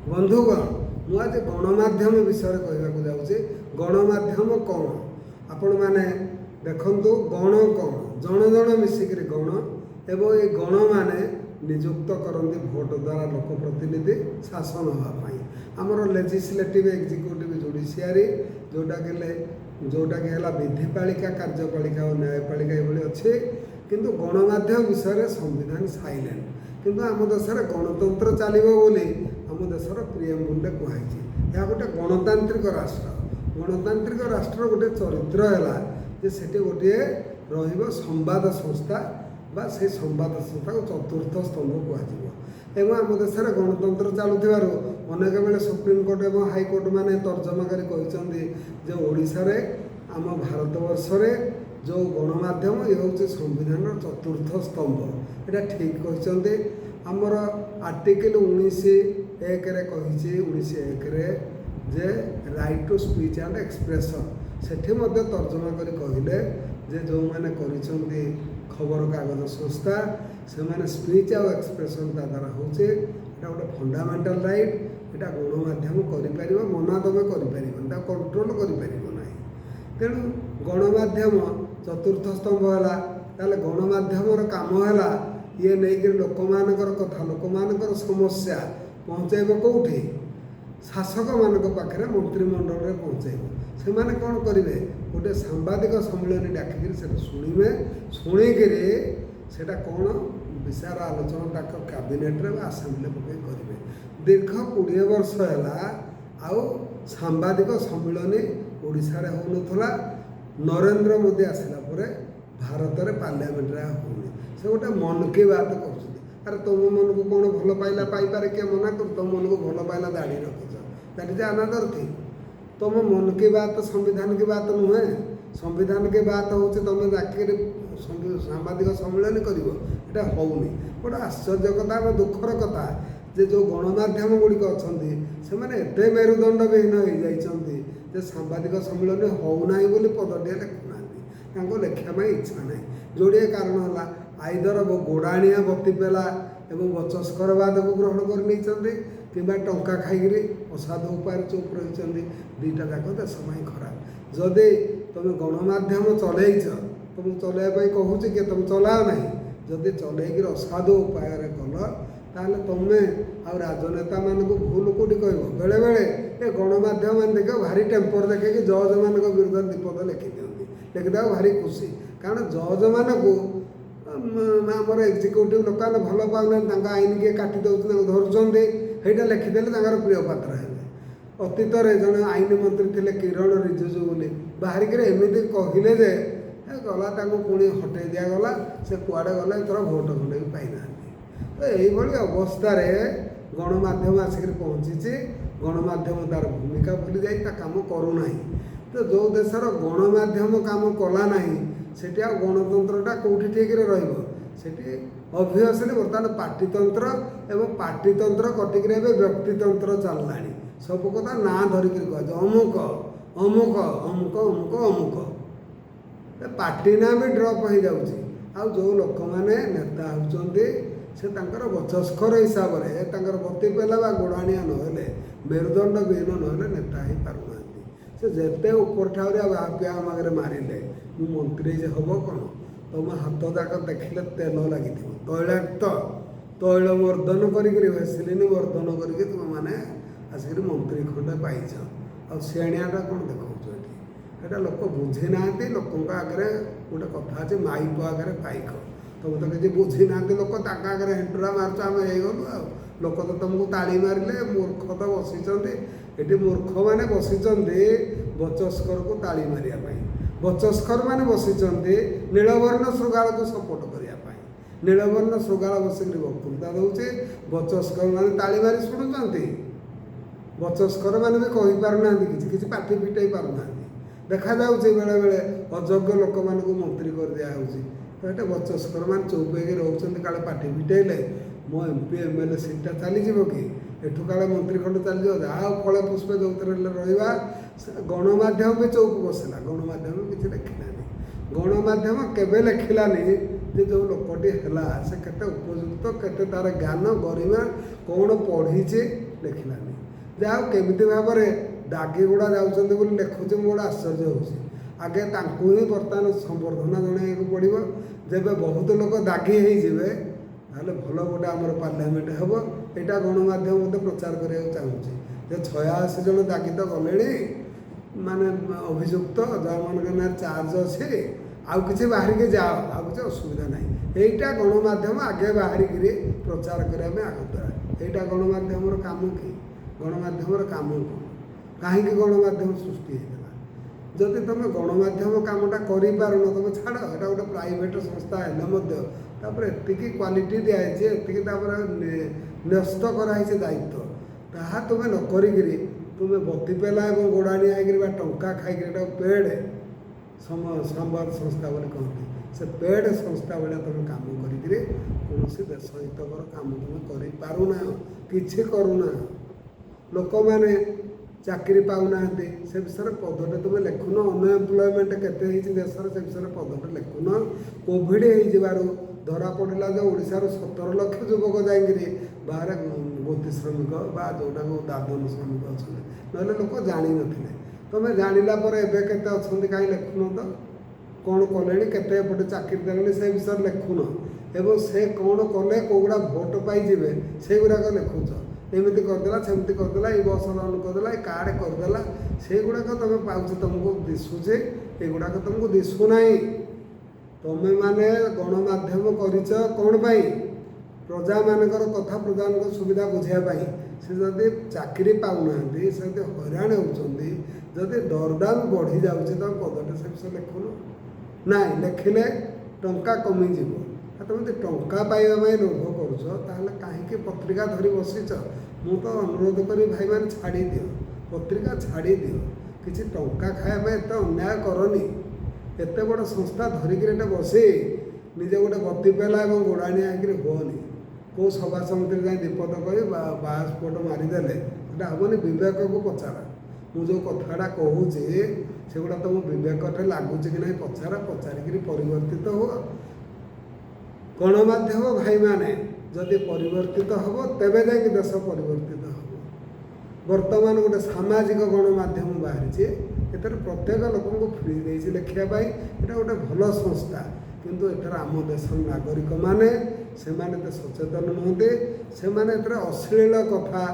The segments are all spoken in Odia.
बंधुगण मु आज गणमाध्यम विषय कहवाक जाऊँगी। गणमाध्यम कौन आपण मैंने देखु गण कौन जन जन मिसिक गण एवं ये गण मैंने निजुक्त करती भोट द्वारा लोक प्रतिनिधि शासन हाँपाई आमर लेजिस्लेटिव एग्जीक्यूटिव जुडिशियरी जोटा कि विधिपालिका कार्यपालिका और न्यायपालिका ये अच्छे किंतु गणमाध्यम विषय संविधान साइलेंट किंतु आम देश में गणतंत्र चलो बोली आम देशर प्रियम्बुल कहुई यह गोटे गणतांत्रिक राष्ट्र गोटे चरित्र है से गोटे संवाद संस्था बा से संवाद संस्था को चतुर्थ स्तंभ कहुए आम देश में गणतंत्र चलुवर अनेक बेले सुप्रीमकोर्ट और हाइकोर्ट मैंने तर्जमा कर ओडिशा रे आम भारतवर्ष जो गणमाध्यम ये हूँ संविधान चतुर्थ स्तंभ यहाँ ठीक कहते आमर आर्टिकल 19(1) कही जे right to speech and expression से तर्जमा कर कहले जे जो मैंने करिसेंती खबर कागज संस्था से मैंने स्पीच और एक्सप्रेशन द्वारा होचे एटा गोटे फंडामेंटल राइट एटा गणमाध्यम करि मना तमे करि कंट्रोल करि तेणु गणमाध्यम चतुर्थ स्तंभ है ताले गणमाध्यम काम है ये नहीं लोक मानकर कथा लोक मानकर समस्या पहुँचेब कौटी शासक मान पाखे मंत्रिमंडल में पहुँचेब से मैंने कौन करेंगे गोटे सांबादिक सम्मेलन डाकिक शुणे शुणिकी से कौन विचार आलोचना कैबिनेट आसेम्बली पकड़ करेंगे दीर्घ 20 वर्ष है सांबादिक सम्मेलन ओडिशा रे होउनथला नरेंद्र मोदी आसला परे भारत रे पार्लियामेंट रे होउनी से गोटे मन की बात कर अरे तुम मन को कौन भल पाइला पाइपारे किए मना कर तुम मन को भल पाइला दाढ़ी रखुच दैट इज अनदर थिंग तुम मन की बात संविधान की बात नुहे संविधान की बात हूँ तुम जाकर सांबादिक सम्मेलन कर होनी गोटे आश्चर्य कथा दुखर कथा जे जो गणमाध्यम गुड़िक अच्छा से एते मेरुदंड विहीन हो जाती जे सांबादिक सम्मेलन होना बोली पदटे लिखुना लिखा इच्छा ना जोड़े कारण है आईदर गोड़ाणिया बतीपेला एवं बचस्करवाद को ग्रहण कर नहीं कि टंका खाई असाधु उपाय चुप रही दुईटा जाक देश खराब जदि तुम गणमाध्यम चलैच तुम चलैवाई कहूँ कि तुम चलाओ ना जदि चलैक असाधु उपाय कल ताहले तुमे आ राजनेता मान भूल कौटी कह बेले बेले ये गणमाध्यम मान देख भारी टेम्पर देखे कि जज मान विरुद्ध विपद लिखि दिखती लिखिदेव भारी खुशी कारण जज मान को आमर एक्जिक्यूटिव लोक भल पाऊना आईन किए काटी दौर धरुंच ସେଇଟା ଲେଖିଦେଲେ ତାଙ୍କର ପ୍ରିୟ ପାତ୍ର ହେଲେ ଅତୀତରେ ଜଣେ ଆଇନ ମନ୍ତ୍ରୀ ଥିଲେ କିରଣ ରିଜିଜୁ ବୋଲି ବାହାରିକି ଏମିତି କହିଲେ ଯେ ଗଲା ତାଙ୍କୁ ପୁଣି ହଟେଇ ଦିଆଗଲା ସେ କୁଆଡ଼େ ଗଲେ ଏଥର ଭୋଟ ଖଣ୍ଡେ ବି ପାଇନାହାନ୍ତି ତ ଏଇଭଳି ଅବସ୍ଥାରେ ଗଣମାଧ୍ୟମ ଆସିକି ପହଞ୍ଚିଛି ଗଣମାଧ୍ୟମ ତାର ଭୂମିକା ଭୁଲି ଯାଇ ତା କାମ କରୁନାହିଁ ତ ଯେଉଁ ଦେଶର ଗଣମାଧ୍ୟମ କାମ କଲା ନାହିଁ ସେଠି ଆଉ ଗଣତନ୍ତ୍ରଟା କେଉଁଠି ଠିକରେ ରହିବ ସେଠି ଅବଭିୟସଲି ବର୍ତ୍ତମାନ ପାର୍ଟିତନ୍ତ୍ର ଏବଂ ପାର୍ଟିତନ୍ତ୍ର କଟିକିରି ଏବେ ବ୍ୟକ୍ତିତନ୍ତ୍ର ଚାଲିଲାଣି ସବୁ କଥା ନାଁ ଧରିକି କୁହାଯାଏ ଅମୁକ ଅମୁକ ଅମୁକ ଅମୁକ ଅମୁକ ପାର୍ଟି ନାଁ ବି ଡ୍ରପ୍ ହୋଇଯାଉଛି ଆଉ ଯେଉଁ ଲୋକମାନେ ନେତା ହେଉଛନ୍ତି ସେ ତାଙ୍କର ବଚସ୍କର ହିସାବରେ ତାଙ୍କର ବତି ପେଲା ବା ଗୋଡ଼ାଣିଆ ନହେଲେ ମେରୁଦଣ୍ଡ ବିହୀନ ନହେଲେ ନେତା ହେଇପାରୁନାହାନ୍ତି ସେ ଯେତେ ଉପର ଠାଉରେ ବାପିଆ ଆଗରେ ମାରିଲେ ମୁଁ ମନ୍ତ୍ରୀ ଯେ ହେବ କ'ଣ तुम हाथ जाक देखिले तेल लगी तैलाक्त तैल मर्दन करेसिलिन मर्दन करके तुम मैंने आसिक मंत्री खंडे पाइछ आणियाटा कौन देखा ये लोक बुझी ना लोक आगे गोटे कथा अच्छे माइप आगे पाइक तुम तो किसी बुझी ना लोक आगे हेंटुरा मार्च आम हो लोक तो तुमको ताली मारे मूर्ख तो बसी ये मूर्ख मैंने बसी बचस्कर को ताली मारे बचस्कर मैंने बसी नीलवर्ण श्रृगाल को सपोर्ट करने नीलवर्ण श्रृगाल बसिक वक्तृता दूचे बचस्कर मैंने ताली मारी शुणुंट बचस्कर मैंने भी कहीपारना किसी पार्टी फिटाई पारना देखा जाऊँच बेले बेले अयोग्य लोक मान मंत्री कर दिखाई तो ये बचस्कर मान चुप हो रोच काले पार्टी फिटाइले मो MP MLA सीटा चलीज कि एठू काले मंत्री खंड चली जहाँ फल पुष्प जो रहा गणमाध्यम भी चौक बसला गणमाध्यम किसी लिखिलानी गणमाध्यम केवे लिखिलानी ଯେ ଯେଉଁ ଲୋକଟି ହେଲା ସେ କେତେ ଉପଯୁକ୍ତ, କେତେ ତା'ର ଜ୍ଞାନ ଗରିମା, କ'ଣ ପଢ଼ିଛି ଲେଖିଲାନି। ଯାହା ହଉ କେମିତି ଭାବରେ ଦାଗିଗୁଡ଼ା ଯାଉଛନ୍ତି ବୋଲି ଲେଖୁଛି, ମୁଁ ଗୋଟେ ଆଶ୍ଚର୍ଯ୍ୟ ହେଉଛି। ଆଗେ ତାଙ୍କୁ ହିଁ ବର୍ତ୍ତମାନ ସମ୍ବର୍ଦ୍ଧନା ଜଣାଇବାକୁ ପଡ଼ିବ। ଯେବେ ବହୁତ ଲୋକ ଦାଗି ହେଇଯିବେ ତାହେଲେ ଭଲ ଗୋଟେ ଆମର ପାର୍ଲାମେଣ୍ଟ ହେବ। ଏଇଟା ଗଣମାଧ୍ୟମ ମୋତେ ପ୍ରଚାର କରିବାକୁ ଚାହୁଁଛି ଯେ 86 ଜଣ ଦାଗି ତ ଗଲେଣି, ମାନେ ଅଭିଯୁକ୍ତ ଯେଉଁମାନଙ୍କ ନାଁରେ ଚାର୍ଜ ଅଛି, ଆଉ କିଛି ବାହାରିକି ଯାଅ, ଆଉ କିଛି ଅସୁବିଧା ନାହିଁ। ଏଇଟା ଗଣମାଧ୍ୟମ ଆଗେ ବାହାରିକିରି ପ୍ରଚାର କରିବା ପାଇଁ ଆଗତରା। ଏଇଟା ଗଣମାଧ୍ୟମର କାମ କି? ଗଣମାଧ୍ୟମର କାମ କ'ଣ? କାହିଁକି ଗଣମାଧ୍ୟମ ସୃଷ୍ଟି ହେଇଥିଲା? ଯଦି ତୁମେ ଗଣମାଧ୍ୟମ କାମଟା କରିପାରୁନ, ତୁମେ ଛାଡ଼, ଏଇଟା ଗୋଟେ ପ୍ରାଇଭେଟ୍ ସଂସ୍ଥା ହେଲେ ମଧ୍ୟ ତାପରେ ଏତିକି କ୍ୱାଲିଟି ଦିଆହେଇଛି, ଏତିକି ତାପରେ ନ୍ୟସ୍ତ କରାହେଇଛି ଦାୟିତ୍ୱ, ତାହା ତୁମେ ନ କରିକିରି ତୁମେ ବତି ପେଲା ଏବଂ ଗୋଡ଼ାଣିଆ ହେଇକିରି ବା ଟଙ୍କା ଖାଇକିରି ଏଇଟା ପେଡ଼ ସମ୍ବାଦ ସଂସ୍ଥା ବୋଲି କହନ୍ତି, ସେ ପେଡ଼ ସଂସ୍ଥା ଭଳିଆ ତୁମେ କାମ କରିକିରି କୌଣସି ଦେଶ ହିତକର କାମ ତୁମେ କରିପାରୁନାହ, କିଛି କରୁନାହ। ଲୋକମାନେ ଚାକିରି ପାଉନାହାନ୍ତି, ସେ ବିଷୟରେ ପଦଟେ ତୁମେ ଲେଖୁନ। ଅନଏମ୍ପ୍ଲୟମେଣ୍ଟ କେତେ ହେଇଛି ଦେଶରେ, ସେ ବିଷୟରେ ପଦଟେ ଲେଖୁନ। କୋଭିଡ଼ ହେଇଯିବାରୁ ଧରା ପଡ଼ିଲା ଯେ ଓଡ଼ିଶାରୁ 17 ଲକ୍ଷ ଯୁବକ ଯାଇକିରି ବାହାରେ ଗୋତି ଶ୍ରମିକ ବା ଯେଉଁଟାକୁ ଦାଦନ ଶ୍ରମିକ ଅଛନ୍ତି, ନହେଲେ ଲୋକ ଜାଣିନଥିଲେ। ତୁମେ ଜାଣିଲା ପରେ ଏବେ କେତେ ଅଛନ୍ତି କାହିଁ ଲେଖୁନ ତ? କ'ଣ କଲେଣି, କେତେ ଏପଟେ ଚାକିରି ଦେଲେଣି, ସେ ବିଷୟରେ ଲେଖୁନ। ଏବଂ ସେ କ'ଣ କଲେ, କେଉଁଗୁଡ଼ା ଭୋଟ ପାଇଯିବେ ସେଇଗୁଡ଼ାକ ଲେଖୁଛ। ଏମିତି କରିଦେଲା, ସେମିତି କରିଦେଲା, ଏଇ ବସ୍ ରନ୍ କରିଦେଲା, ଏଇ କାର୍ଡ଼ କରିଦେଲା, ସେଇଗୁଡ଼ାକ ତୁମେ ପାଉଛ, ତୁମକୁ ଦିଶୁଛି, ଏଗୁଡ଼ାକ ତୁମକୁ ଦିଶୁନାହିଁ। ତୁମେମାନେ ଗଣମାଧ୍ୟମ କରିଛ କ'ଣ ପାଇଁ? ପ୍ରଜାମାନଙ୍କର କଥା, ପ୍ରଜାମାନଙ୍କ ସୁବିଧା ବୁଝିବା ପାଇଁ। ସେ ଯଦି ଚାକିରି ପାଉନାହାନ୍ତି, ସେ ଯଦି ହଇରାଣ ହେଉଛନ୍ତି, ଯଦି ଦରଦାମ ବଢ଼ିଯାଉଛି, ତୁମେ ପଦଟେ ସେ ବିଷୟରେ ଲେଖୁନ। ନାଇଁ, ଲେଖିଲେ ଟଙ୍କା କମିଯିବ। ତୁମେ ଯଦି ଟଙ୍କା ପାଇବା ପାଇଁ ଲୋଭ କରୁଛ, ତାହେଲେ କାହିଁକି ପତ୍ରିକା ଧରି ବସିଛ? ମୁଁ ତ ଅନୁରୋଧ କରି ଭାଇମାନେ ଛାଡ଼ିଦିଅ, ପତ୍ରିକା ଛାଡ଼ିଦିଅ। କିଛି ଟଙ୍କା ଖାଇବା ପାଇଁ ଏତେ ଅନ୍ୟାୟ କରନି। ଏତେ ବଡ଼ ସଂସ୍ଥା ଧରିକିରି ଏଟା ବସି ନିଜେ ଗୋଟେ ବତି ପେଲା ଏବଂ ଗୋଡ଼ାଣିଆ ହେଇକିରି ହୁଅନି। କେଉଁ ସଭା ସମିତିରେ ଯାଇ ବିପଦ କରି ବାହାସ୍ଫୋଟ ମାରିଦେଲେ ସେଟା ହେବନି। ବିବେକକୁ ପଚାର। ମୁଁ ଯେଉଁ କଥାଟା କହୁଛି ସେଗୁଡ଼ା ତୁମ ବିବେକରେ ଲାଗୁଛି କି ନାହିଁ ପଚାର, ପଚାରିକିରି ପରିବର୍ତ୍ତିତ ହୁଅ। ଗଣମାଧ୍ୟମ ଭାଇମାନେ ଯଦି ପରିବର୍ତ୍ତିତ ହେବ, ତେବେ ଯାଇକି ଦେଶ ପରିବର୍ତ୍ତିତ ହେବ। ବର୍ତ୍ତମାନ ଗୋଟେ ସାମାଜିକ ଗଣମାଧ୍ୟମ ବାହାରିଛି, ଏଥିରେ ପ୍ରତ୍ୟେକ ଲୋକଙ୍କୁ ଫ୍ରି ଦେଇଛି ଲେଖିବା ପାଇଁ। ଏଇଟା ଗୋଟେ ଭଲ ସଂସ୍ଥା, କିନ୍ତୁ ଏଥିରେ ଆମ ଦେଶର ନାଗରିକମାନେ ସେମାନେ ଏତେ ସଚେତନ ନୁହନ୍ତି। ସେମାନେ ଏଥିରେ ଅଶ୍ଳୀଳ କଥା,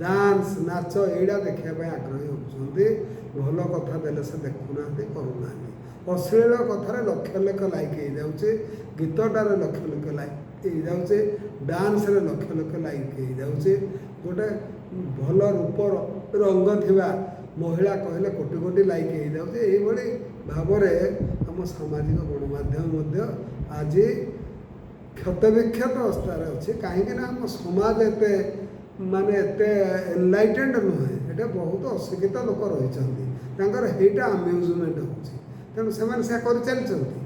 ଡାନ୍ସ, ନାଚ ଏଇଟା ଦେଖିବା ପାଇଁ ଆଗ୍ରହୀ ହେଉଛନ୍ତି। ଭଲ କଥା ଦେଲେ ସେ ଦେଖୁନାହାନ୍ତି, କରୁନାହାନ୍ତି। ଅଶ୍ଳୀଳ କଥାରେ ଲକ୍ଷ ଲକ୍ଷ ଲାଇକ୍ ହେଇଯାଉଛି, ଗୀତଟାରେ ଲକ୍ଷ ଲକ୍ଷ ଲାଇକ୍ ହେଇଯାଉଛି, ଡାନ୍ସରେ ଲକ୍ଷ ଲକ୍ଷ ଲାଇକ୍ ହେଇଯାଉଛି। ଗୋଟେ ଭଲ ରୂପର ରଙ୍ଗ ଥିବା ମହିଳା କହିଲେ କୋଟି କୋଟି ଲାଇକ୍ ହେଇଯାଉଛି। ଏଇଭଳି ଭାବରେ ଆମ ସାମାଜିକ ଗଣମାଧ୍ୟମ ମଧ୍ୟ ଆଜି କ୍ଷତବିକ୍ଷତ ଅବସ୍ଥାରେ ଅଛି। କାହିଁକିନା ଆମ ସମାଜ ଏତେ ଏତେ ଏନଲାଇଟେଣ୍ଡ ନୁହେଁ। ଏଇଟା ବହୁତ ଅଶିକ୍ଷିତ ଲୋକ ରହିଛନ୍ତି, ତାଙ୍କର ହେଇଟା ଆମ୍ୟୁଜମେଣ୍ଟ ହେଉଛି। ତେଣୁ ସେମାନେ ସେୟା କରିଚାଲିଛନ୍ତି।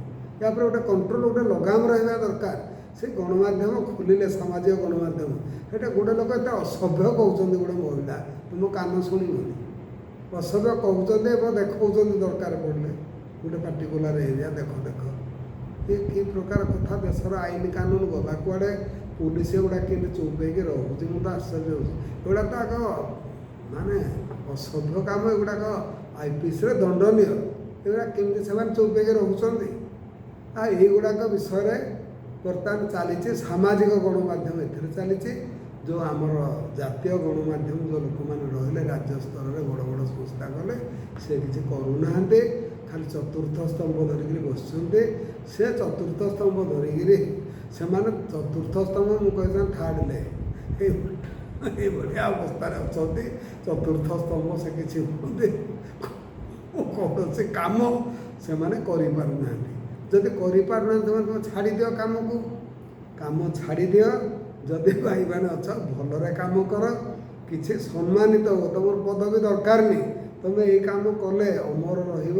ୟା ପରେ ଗୋଟେ କଣ୍ଟ୍ରୋଲ, ଗୋଟେ ଲଗାମ ରହିବା ଦରକାର। ସେ ଗଣମାଧ୍ୟମ ଖୋଲିଲେ, ସାମାଜିକ ଗଣମାଧ୍ୟମ, ସେଇଟା ଗୋଟେ ଲୋକ ଏତେ ଅସଭ୍ୟ କହୁଛନ୍ତି ଗୋଟେ ମହିଳା, ତୁମ କାନ ଶୁଣିବନି। ଅସଭ୍ୟ କହୁଛନ୍ତି ଏବଂ ଦେଖାଉଛନ୍ତି ଦରକାର ପଡ଼ିଲେ ଗୋଟେ ପାର୍ଟିକୁଲାର ଏରିଆ, ଦେଖ ଏ କି ପ୍ରକାର କଥା। ଦେଶର ଆଇନ କାନୁନ ଗଲା କୁଆଡ଼େ, ପୁଲିସ ଏଗୁଡ଼ା କେମିତି ଚୁପ୍ ହେଇକି ରହୁଛି, ମୁଁ ତ ଆଶ୍ଚର୍ଯ୍ୟ ହେଉଛି। ଏଗୁଡ଼ା ତ ଆଗ ଅସଭ୍ୟ କାମ, ଏଗୁଡ଼ାକ IPCରେ ଦଣ୍ଡନୀୟ। ଏଗୁଡ଼ା କେମିତି ସେମାନେ ଚୁପ୍ ହେଇକି ରହୁଛନ୍ତି? ଆଉ ଏଇଗୁଡ଼ାକ ବିଷୟରେ ବର୍ତ୍ତମାନ ଚାଲିଛି ସାମାଜିକ ଗଣମାଧ୍ୟମ, ଏଥିରେ ଚାଲିଛି। ଯେଉଁ ଆମର ଜାତୀୟ ଗଣମାଧ୍ୟମ ଯେଉଁ ଲୋକମାନେ ରହିଲେ ରାଜ୍ୟ ସ୍ତରରେ ବଡ଼ ବଡ଼ ସଂସ୍ଥା କଲେ, ସେ କିଛି କରୁନାହାନ୍ତି, ଖାଲି ଚତୁର୍ଥ ସ୍ତମ୍ଭ ଧରିକିରି ବସିଛନ୍ତି। ସେ ଚତୁର୍ଥ ସ୍ତମ୍ଭ ଧରିକିରି ସେମାନେ ଚତୁର୍ଥ ସ୍ତମ୍ଭ, ମୁଁ କହିଥାନ୍ତି ଥାର୍ଡ଼ ଲେ, ଏଇଭଳିଆ ଅବସ୍ଥାରେ ଅଛନ୍ତି। ଚତୁର୍ଥ ସ୍ତମ୍ଭ ସେ କିଛି ହୁଅନ୍ତି, କୌଣସି କାମ ସେମାନେ କରିପାରୁନାହାନ୍ତି। ଯଦି କରିପାରୁନାହାନ୍ତି ତୁମେ ଛାଡ଼ିଦିଅ କାମକୁ, କାମ ଛାଡ଼ିଦିଅ। ଯଦି ଭାଇମାନେ ଅଛ, ଭଲରେ କାମ କର, କିଛି ସମ୍ମାନିତ ହୁଅ। ତୁମର ପଦବୀ ଦରକାର ନାହିଁ, ତୁମେ ଏଇ କାମ କଲେ ଅମର ରହିବ।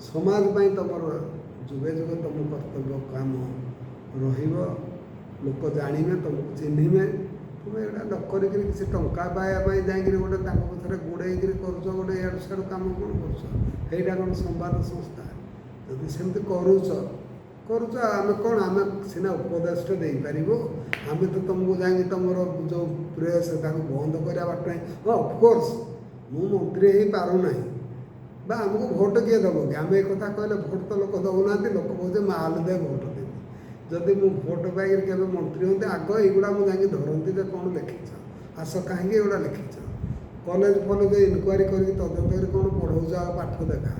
ସମାଜ ପାଇଁ ତୁମର ଯୁଗେ ଯୁଗେ ତୁମ କର୍ତ୍ତବ୍ୟ କାମ ରହିବ। ଲୋକ ଜାଣିବେ, ତୁମକୁ ଚିହ୍ନିବେ। ତୁମେ ଏଇଟା ନ କରିକିରି କିଛି ଟଙ୍କା ପାଇବା ପାଇଁ ଯାଇକିରି ଗୋଟେ ତାଙ୍କ ପଛରେ ଗୋଡ଼େଇକିରି କରୁଛ, ଗୋଟେ ଇଆଡ଼ୁ ସିଆଡ଼ୁ କାମ କ'ଣ କରୁଛ? ସେଇଟା କ'ଣ ସମ୍ବାଦ ସଂସ୍ଥା? ଯଦି ସେମିତି କରୁଛ କରୁଛ ଆମେ କ'ଣ ଆମେ ସିନା ଉପଦେଶଟେ ଦେଇପାରିବୁ ଆମେ ତ ତୁମକୁ ଯାଇକି ତୁମର ଯେଉଁ ପ୍ରେସ୍ ତାକୁ ବନ୍ଦ କରିବା ବାଟ ନାହିଁ। ହଁ ଅଫକୋର୍ସ ମୁଁ ମନ୍ତ୍ରୀ ହେଇପାରୁନାହିଁ ବା ଆମକୁ ଭୋଟ୍ କିଏ ଦେବ କି ଆମେ ଏ କଥା କହିଲେ ଭୋଟ୍ ତ ଲୋକ ଦେଉନାହାନ୍ତି ଲୋକ କହୁଛେ ମାଲ ଦେ ଭୋଟ୍ ଦେବି। ଯଦି ମୁଁ ଭୋଟ୍ ପାଇକରି କେବେ ମନ୍ତ୍ରୀ ହୁଅନ୍ତି ଆଗ ଏଇଗୁଡ଼ା ମୁଁ ଯାଇକି ଧରନ୍ତି ଯେ କ'ଣ ଲେଖିଛ ଆସ କାହିଁକି ଏଗୁଡ଼ା ଲେଖିଛ କଲେଜ ଫଲେଜ ଇନକ୍ୱାରି କରିକି ତଦନ୍ତ କରି କ'ଣ ପଢ଼ାଉଛ ଆଉ ପାଠ ଦେଖା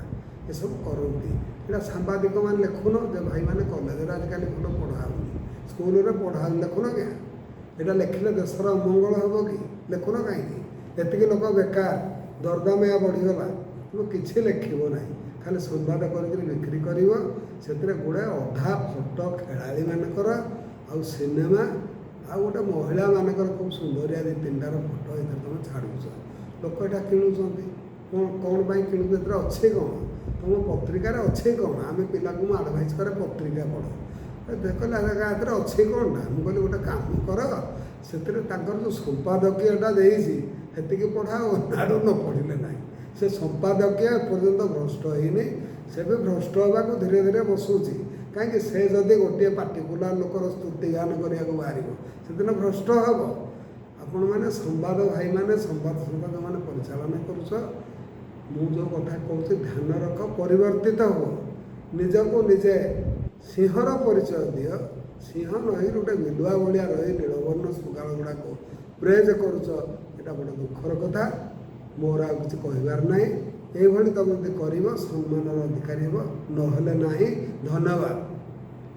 ଏସବୁ କରନ୍ତି। ଏଇଟା ସାମ୍ବାଦିକମାନେ ଲେଖୁନ ଯେ ଭାଇମାନେ କଲେଜରେ ଆଜିକାଲି ଭଲ ପଢ଼ା ହେଉନି ସ୍କୁଲରେ ପଢ଼ା ହେଉନି ଲେଖୁନ କି ଏଇଟା ଲେଖିଲେ ଦେଶର ଅମଙ୍ଗଳ ହେବ କି ଲେଖୁନ କାହିଁକି ଏତିକି ଲୋକ ବେକାର ଦରଦାମ ଏହା ବଢ଼ିଗଲା କିନ୍ତୁ କିଛି ଲେଖିବ ନାହିଁ ଖାଲି ସମ୍ବାଦ କରିକି ବିକ୍ରି କରିବ ସେଥିରେ ଗୁଡ଼ାଏ ଅଧା ଫଟୋ ଖେଳାଳିମାନଙ୍କର ଆଉ ସିନେମା ଆଉ ଗୋଟେ ମହିଳାମାନଙ୍କର ଖୁବ୍ ସୁନ୍ଦରିଆ 2-3ଟାର ଫଟୋ ଏଥିରେ ତୁମେ ଛାଡ଼ୁଛ ଲୋକ ଏଇଟା କିଣୁଛନ୍ତି କ'ଣ ପାଇଁ କିଣୁଛନ୍ତି ଏଥିରେ ଅଛି କ'ଣ ତୁମ ପତ୍ରିକାରେ ଅଛି କ'ଣ ଆମେ ପିଲାଙ୍କୁ ମୁଁ ଆଡ଼ଭାଇସ୍ କରେ ପତ୍ରିକା ପଢ଼ ଦେଖିଲେ ଏଥିରେ ଅଛି କ'ଣଟା ମୁଁ କହିଲି ଗୋଟେ କାମ କର ସେଥିରେ ତାଙ୍କର ଯେଉଁ ସମ୍ପାଦକୀୟଟା ଦେଇଛି ସେତିକି ପଢ଼ାଅ ଆଡ଼ୁ ନ ପଢ଼ିଲେ ନାହିଁ ସେ ସମ୍ପାଦକୀୟ ଏପର୍ଯ୍ୟନ୍ତ ଭ୍ରଷ୍ଟ ହେଇନି ସେ ବି ଭ୍ରଷ୍ଟ ହେବାକୁ ଧୀରେ ଧୀରେ ବସୁଛି କାହିଁକି ସେ ଯଦି ଗୋଟିଏ ପାର୍ଟିକୁଲାର ଲୋକର ସ୍ତୁତିଗାନ କରିବାକୁ ବାହାରିବ ସେଦିନ ଭ୍ରଷ୍ଟ ହେବ। ଆପଣମାନେ ସମ୍ବାଦ ଭାଇମାନେ ସମ୍ବାଦ ଯେଉଁମାନେ ପରିଚାଳନା କରୁଛ ମୁଁ ଯେଉଁ କଥା କହୁଛି ଧ୍ୟାନ ରଖ ପରିବର୍ତ୍ତିତ ହୁଅ ନିଜକୁ ନିଜେ ସିଂହର ପରିଚୟ ଦିଅ ସିଂହ ନଈ ଗୋଟେ ବିଲୁଆ ଭଳିଆ ରହି ନୀଳବର୍ଣ୍ଣ ଶୃଗାଳ ଗୁଡ଼ାକୁ ପ୍ରେଜ୍ କରୁଛ ଏଇଟା ବଡ଼ ଦୁଃଖର କଥା। ମୋର ଆଉ କିଛି କହିବାର ନାହିଁ ଏଇଭଳି ତୁମେ ଯଦି କରିବ ସମ୍ମାନର ଅଧିକାରୀ ହେବ ନହେଲେ ନାହିଁ। ଧନ୍ୟବାଦ।